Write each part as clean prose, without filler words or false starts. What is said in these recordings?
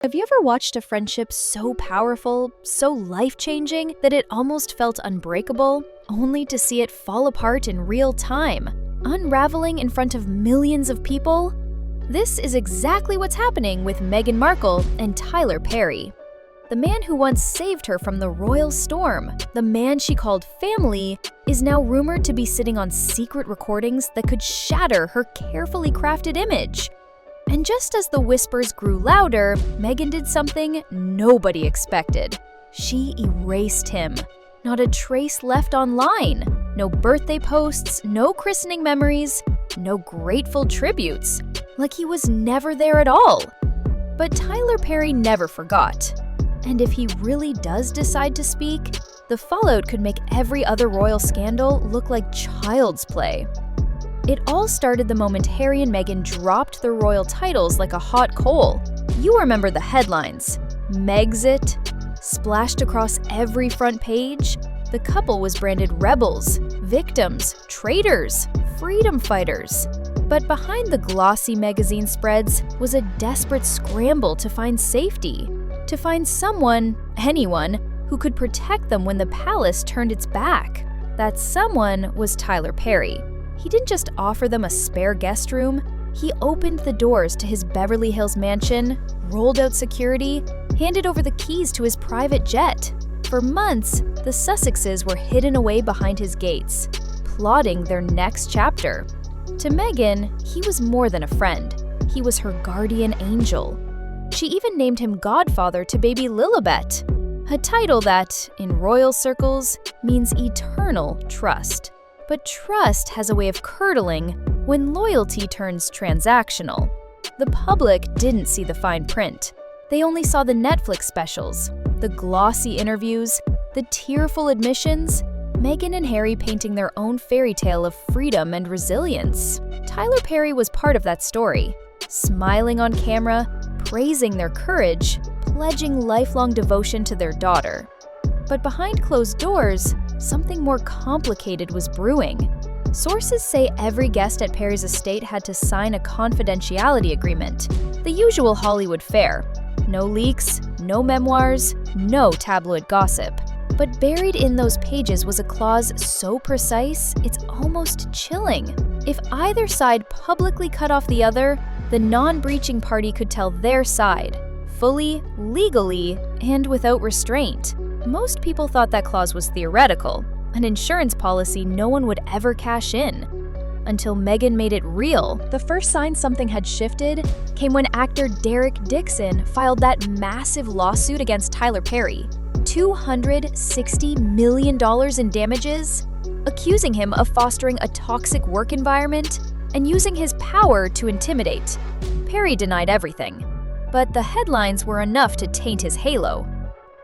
Have you ever watched a friendship so powerful, so life-changing, that it almost felt unbreakable, only to see it fall apart in real time, unraveling in front of millions of people? This is exactly what's happening with Meghan Markle and Tyler Perry. The man who once saved her from the royal storm, the man she called family, is now rumored to be sitting on secret recordings that could shatter her carefully crafted image. And just as the whispers grew louder, Meghan did something nobody expected. She erased him. Not a trace left online. No birthday posts, no christening memories, no grateful tributes. Like he was never there at all. But Tyler Perry never forgot. And if he really does decide to speak, the fallout could make every other royal scandal look like child's play. It all started the moment Harry and Meghan dropped their royal titles like a hot coal. You remember the headlines. Megxit, splashed across every front page. The couple was branded rebels, victims, traitors, freedom fighters. But behind the glossy magazine spreads was a desperate scramble to find safety, to find someone, anyone, who could protect them when the palace turned its back. That someone was Tyler Perry. He didn't just offer them a spare guest room, he opened the doors to his Beverly Hills mansion, rolled out security, handed over the keys to his private jet. For months, the Sussexes were hidden away behind his gates, plotting their next chapter. To Meghan, he was more than a friend. He was her guardian angel. She even named him godfather to baby Lilibet, a title that, in royal circles, means eternal trust. But trust has a way of curdling when loyalty turns transactional. The public didn't see the fine print. They only saw the Netflix specials, the glossy interviews, the tearful admissions, Meghan and Harry painting their own fairy tale of freedom and resilience. Tyler Perry was part of that story, smiling on camera, praising their courage, pledging lifelong devotion to their daughter. But behind closed doors, something more complicated was brewing. Sources say every guest at Perry's estate had to sign a confidentiality agreement, the usual Hollywood fare. No leaks, no memoirs, no tabloid gossip. But buried in those pages was a clause so precise, it's almost chilling. If either side publicly cut off the other, the non-breaching party could tell their side, fully, legally, and without restraint. Most people thought that clause was theoretical, an insurance policy no one would ever cash in. Until Meghan made it real. The first sign something had shifted came when actor Derek Dixon filed that massive lawsuit against Tyler Perry, $260 million in damages, accusing him of fostering a toxic work environment and using his power to intimidate. Perry denied everything, but the headlines were enough to taint his halo.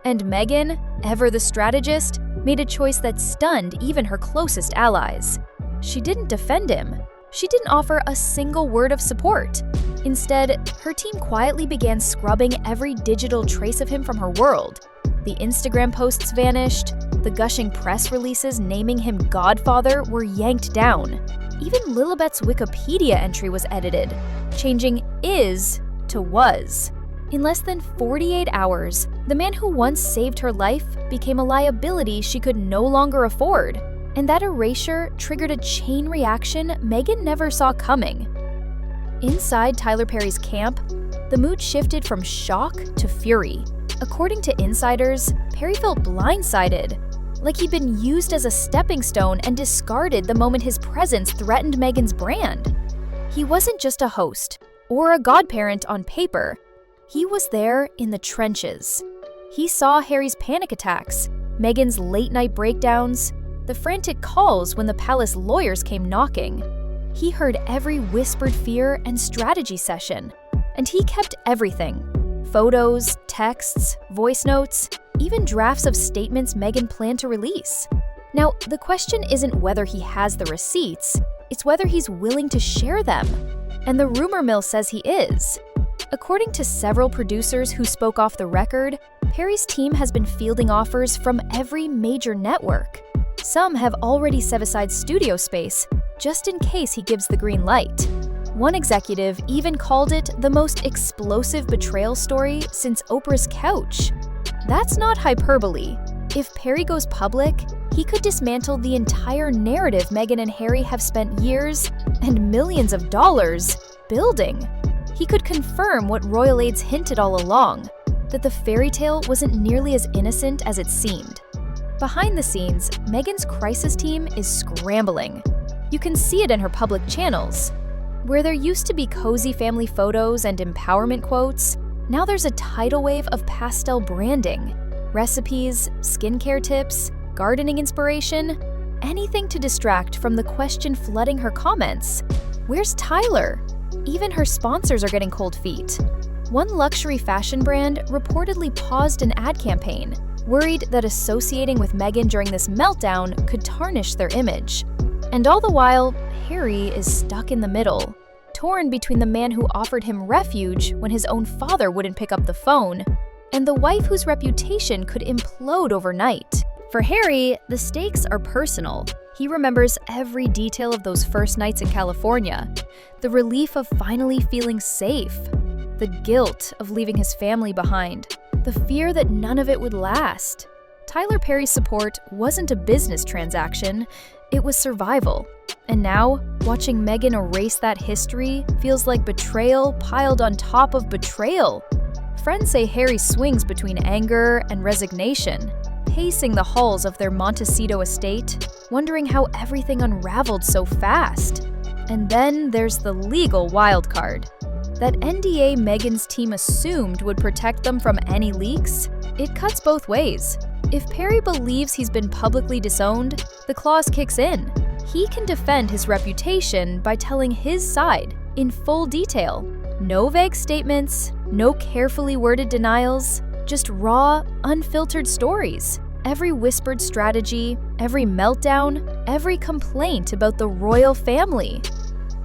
And Meghan, ever the strategist, made a choice that stunned even her closest allies. She didn't defend him. She didn't offer a single word of support. Instead, her team quietly began scrubbing every digital trace of him from her world. The Instagram posts vanished. The gushing press releases naming him godfather were yanked down. Even Lilibet's Wikipedia entry was edited, changing is to was. In less than 48 hours, the man who once saved her life became a liability she could no longer afford. And that erasure triggered a chain reaction Meghan never saw coming. Inside Tyler Perry's camp, the mood shifted from shock to fury. According to insiders, Perry felt blindsided, like he'd been used as a stepping stone and discarded the moment his presence threatened Meghan's brand. He wasn't just a host or a godparent on paper. He was there in the trenches. He saw Harry's panic attacks, Meghan's late-night breakdowns, the frantic calls when the palace lawyers came knocking. He heard every whispered fear and strategy session, and he kept everything. Photos, texts, voice notes, even drafts of statements Meghan planned to release. Now, the question isn't whether he has the receipts, it's whether he's willing to share them. And the rumor mill says he is. According to several producers who spoke off the record, Perry's team has been fielding offers from every major network. Some have already set aside studio space just in case he gives the green light. One executive even called it the most explosive betrayal story since Oprah's couch. That's not hyperbole. If Perry goes public, he could dismantle the entire narrative Meghan and Harry have spent years and millions of dollars building. He could confirm what royal aides hinted all along, that the fairy tale wasn't nearly as innocent as it seemed. Behind the scenes, Meghan's crisis team is scrambling. You can see it in her public channels. Where there used to be cozy family photos and empowerment quotes, now there's a tidal wave of pastel branding, recipes, skincare tips, gardening inspiration, anything to distract from the question flooding her comments. Where's Tyler? Even her sponsors are getting cold feet. One luxury fashion brand reportedly paused an ad campaign, worried that associating with Meghan during this meltdown could tarnish their image. And all the while, Harry is stuck in the middle, torn between the man who offered him refuge when his own father wouldn't pick up the phone, and the wife whose reputation could implode overnight. For Harry, the stakes are personal. He remembers every detail of those first nights in California, the relief of finally feeling safe, the guilt of leaving his family behind, the fear that none of it would last. Tyler Perry's support wasn't a business transaction, it was survival. And now, watching Meghan erase that history feels like betrayal piled on top of betrayal. Friends say Harry swings between anger and resignation, pacing the halls of their Montecito estate, wondering how everything unraveled so fast. And then there's the legal wildcard. That NDA Meghan's team assumed would protect them from any leaks, it cuts both ways. If Perry believes he's been publicly disowned, the clause kicks in. He can defend his reputation by telling his side in full detail. No vague statements, no carefully worded denials, just raw, unfiltered stories. Every whispered strategy, every meltdown, every complaint about the royal family.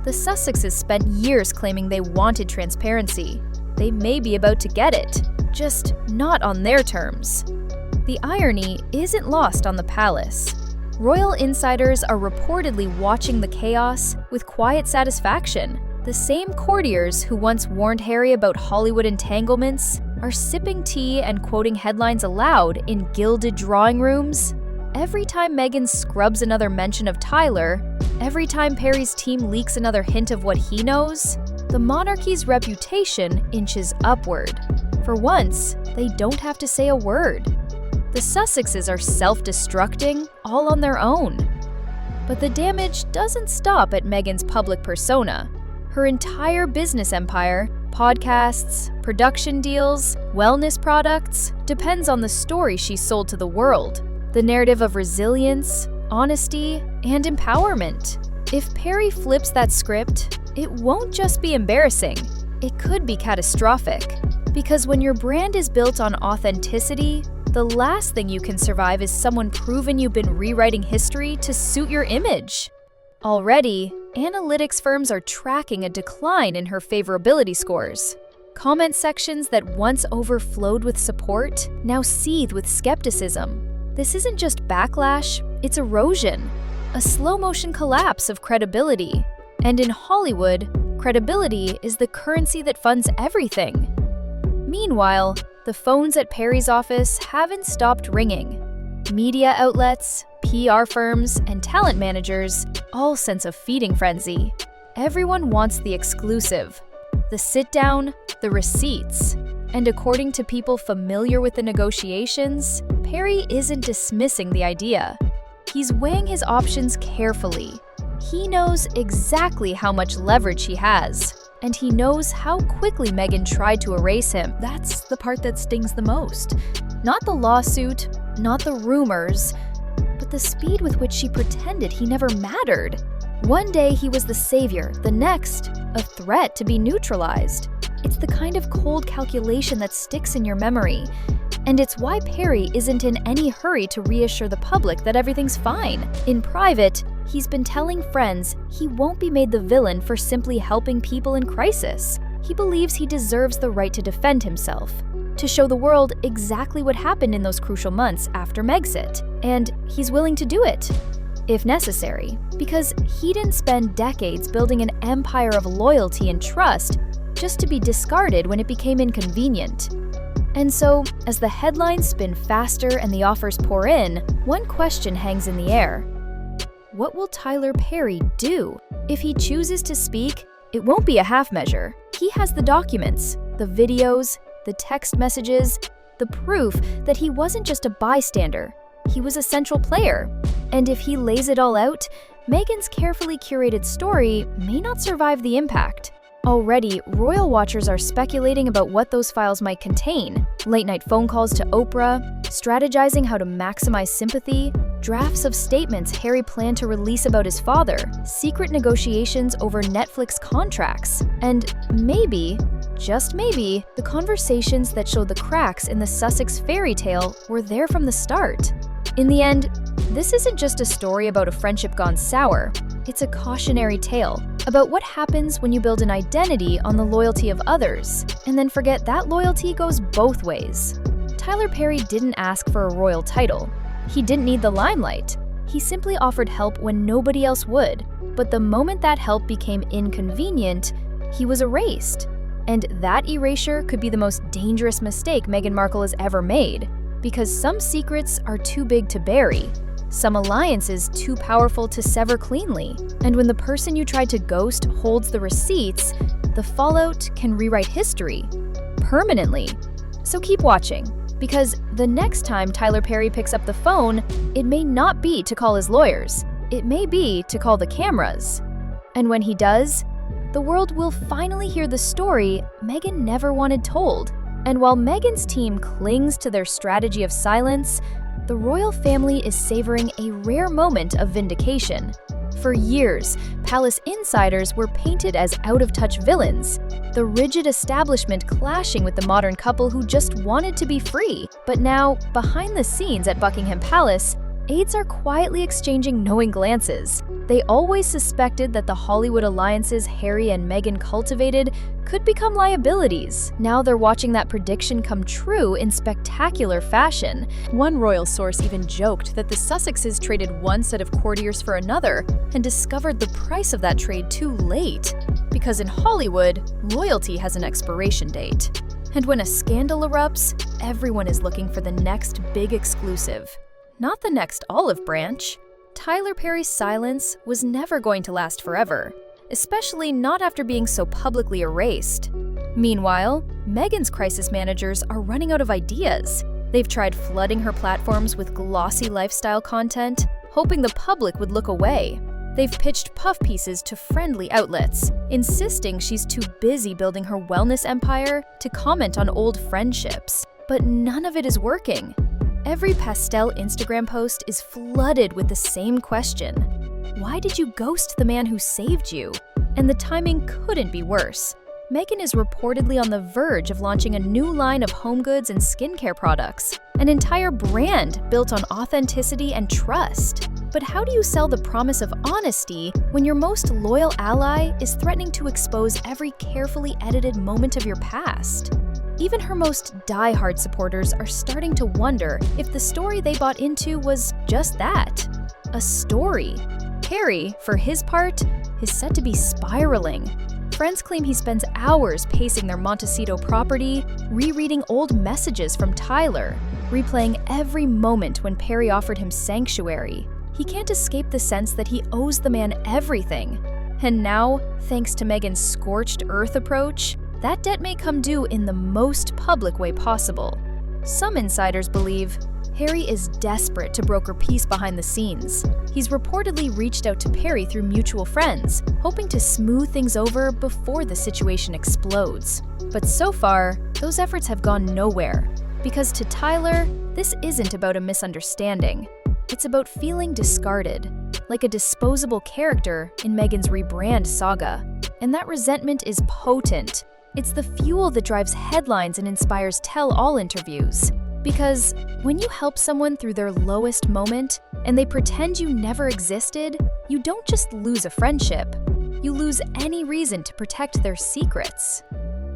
The Sussexes spent years claiming they wanted transparency. They may be about to get it, just not on their terms. The irony isn't lost on the palace. Royal insiders are reportedly watching the chaos with quiet satisfaction. The same courtiers who once warned Harry about Hollywood entanglements are sipping tea and quoting headlines aloud in gilded drawing rooms. Every time Meghan scrubs another mention of Tyler, every time Perry's team leaks another hint of what he knows, the monarchy's reputation inches upward. For once, they don't have to say a word. The Sussexes are self-destructing all on their own. But the damage doesn't stop at Meghan's public persona. Her entire business empire, podcasts, production deals, wellness products, depends on the story she sold to the world. The narrative of resilience, honesty, and empowerment. If Perry flips that script, it won't just be embarrassing, it could be catastrophic. Because when your brand is built on authenticity, the last thing you can survive is someone proving you've been rewriting history to suit your image. Already, analytics firms are tracking a decline in her favorability scores. Comment sections that once overflowed with support now seethe with skepticism. This isn't just backlash, it's erosion, a slow-motion collapse of credibility. And in Hollywood, credibility is the currency that funds everything. Meanwhile, the phones at Perry's office haven't stopped ringing. Media outlets, PR firms, and talent managers all sense a feeding frenzy. Everyone wants the exclusive, the sit-down, the receipts. And according to people familiar with the negotiations, Perry isn't dismissing the idea. He's weighing his options carefully. He knows exactly how much leverage he has. And he knows how quickly Meghan tried to erase him. That's the part that stings the most. Not the lawsuit, not the rumors, but the speed with which she pretended he never mattered. One day he was the savior, the next, a threat to be neutralized. It's the kind of cold calculation that sticks in your memory. And it's why Perry isn't in any hurry to reassure the public that everything's fine. In private, he's been telling friends he won't be made the villain for simply helping people in crisis. He believes he deserves the right to defend himself, to show the world exactly what happened in those crucial months after Megxit, and he's willing to do it. if necessary, because he didn't spend decades building an empire of loyalty and trust just to be discarded when it became inconvenient. And so, as the headlines spin faster and the offers pour in, one question hangs in the air. What will Tyler Perry do? If he chooses to speak, it won't be a half measure. He has the documents, the videos, the text messages, the proof that he wasn't just a bystander. He was a central player. And if he lays it all out, Meghan's carefully curated story may not survive the impact. Already, royal watchers are speculating about what those files might contain. Late-night phone calls to Oprah, strategizing how to maximize sympathy, drafts of statements Harry planned to release about his father, secret negotiations over Netflix contracts, and maybe, just maybe, the conversations that show the cracks in the Sussex fairy tale were there from the start. In the end, this isn't just a story about a friendship gone sour. It's a cautionary tale about what happens when you build an identity on the loyalty of others, and then forget that loyalty goes both ways. Tyler Perry didn't ask for a royal title. He didn't need the limelight. He simply offered help when nobody else would. But the moment that help became inconvenient, he was erased. And that erasure could be the most dangerous mistake Meghan Markle has ever made, because some secrets are too big to bury. Some alliances too powerful to sever cleanly. And when the person you tried to ghost holds the receipts, the fallout can rewrite history permanently. So keep watching, because the next time Tyler Perry picks up the phone, it may not be to call his lawyers. It may be to call the cameras. And when he does, the world will finally hear the story Meghan never wanted told. And while Meghan's team clings to their strategy of silence, the royal family is savoring a rare moment of vindication. For years, palace insiders were painted as out-of-touch villains, the rigid establishment clashing with the modern couple who just wanted to be free. But now, behind the scenes at Buckingham Palace, aides are quietly exchanging knowing glances. They always suspected that the Hollywood alliances Harry and Meghan cultivated could become liabilities. Now they're watching that prediction come true in spectacular fashion. One royal source even joked that the Sussexes traded one set of courtiers for another and discovered the price of that trade too late. Because in Hollywood, loyalty has an expiration date. And when a scandal erupts, everyone is looking for the next big exclusive, not the next olive branch. Tyler Perry's silence was never going to last forever, especially not after being so publicly erased. Meanwhile, Meghan's crisis managers are running out of ideas. They've tried flooding her platforms with glossy lifestyle content, hoping the public would look away. They've pitched puff pieces to friendly outlets, insisting she's too busy building her wellness empire to comment on old friendships. But none of it is working. Every pastel Instagram post is flooded with the same question. Why did you ghost the man who saved you? And the timing couldn't be worse. Meghan is reportedly on the verge of launching a new line of home goods and skincare products, an entire brand built on authenticity and trust. But how do you sell the promise of honesty when your most loyal ally is threatening to expose every carefully edited moment of your past? Even her most die-hard supporters are starting to wonder if the story they bought into was just that, a story. Harry, for his part, is said to be spiraling. Friends claim he spends hours pacing their Montecito property, rereading old messages from Tyler, replaying every moment when Perry offered him sanctuary. He can't escape the sense that he owes the man everything. And now, thanks to Meghan's scorched earth approach, that debt may come due in the most public way possible. Some insiders believe Harry is desperate to broker peace behind the scenes. He's reportedly reached out to Perry through mutual friends, hoping to smooth things over before the situation explodes. But so far, those efforts have gone nowhere. Because to Tyler, this isn't about a misunderstanding. It's about feeling discarded, like a disposable character in Meghan's rebrand saga. And that resentment is potent. It's the fuel that drives headlines and inspires tell-all interviews. Because when you help someone through their lowest moment and they pretend you never existed, you don't just lose a friendship. You lose any reason to protect their secrets.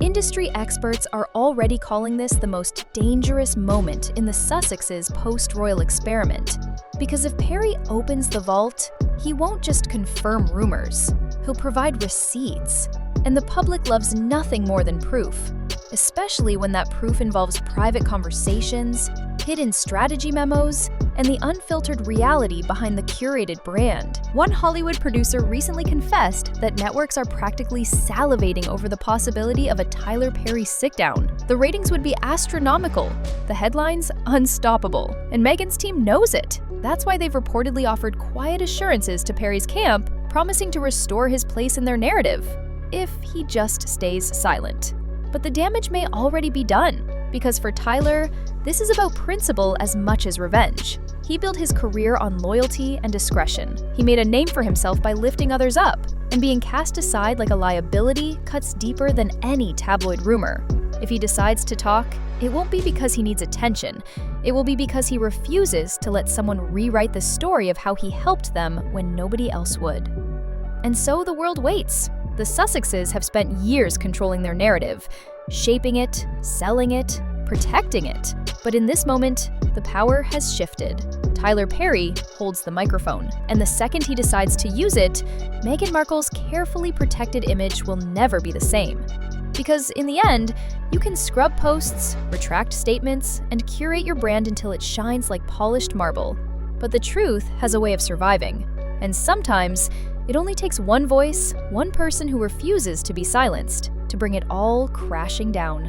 Industry experts are already calling this the most dangerous moment in the Sussexes' post-royal experiment. Because if Perry opens the vault, he won't just confirm rumors, he'll provide receipts. And the public loves nothing more than proof, especially when that proof involves private conversations, hidden strategy memos, and the unfiltered reality behind the curated brand. One Hollywood producer recently confessed that networks are practically salivating over the possibility of a Tyler Perry sit-down. The ratings would be astronomical, the headlines unstoppable, and Meghan's team knows it. That's why they've reportedly offered quiet assurances to Perry's camp, promising to restore his place in their narrative, if he just stays silent. But the damage may already be done, because for Tyler, this is about principle as much as revenge. He built his career on loyalty and discretion. He made a name for himself by lifting others up, and being cast aside like a liability cuts deeper than any tabloid rumor. If he decides to talk, it won't be because he needs attention. It will be because he refuses to let someone rewrite the story of how he helped them when nobody else would. And so the world waits. The Sussexes have spent years controlling their narrative, shaping it, selling it, protecting it. But in this moment, the power has shifted. Tyler Perry holds the microphone, and the second he decides to use it, Meghan Markle's carefully protected image will never be the same. Because in the end, you can scrub posts, retract statements, and curate your brand until it shines like polished marble. But the truth has a way of surviving, and sometimes it only takes one voice, one person who refuses to be silenced, to bring it all crashing down.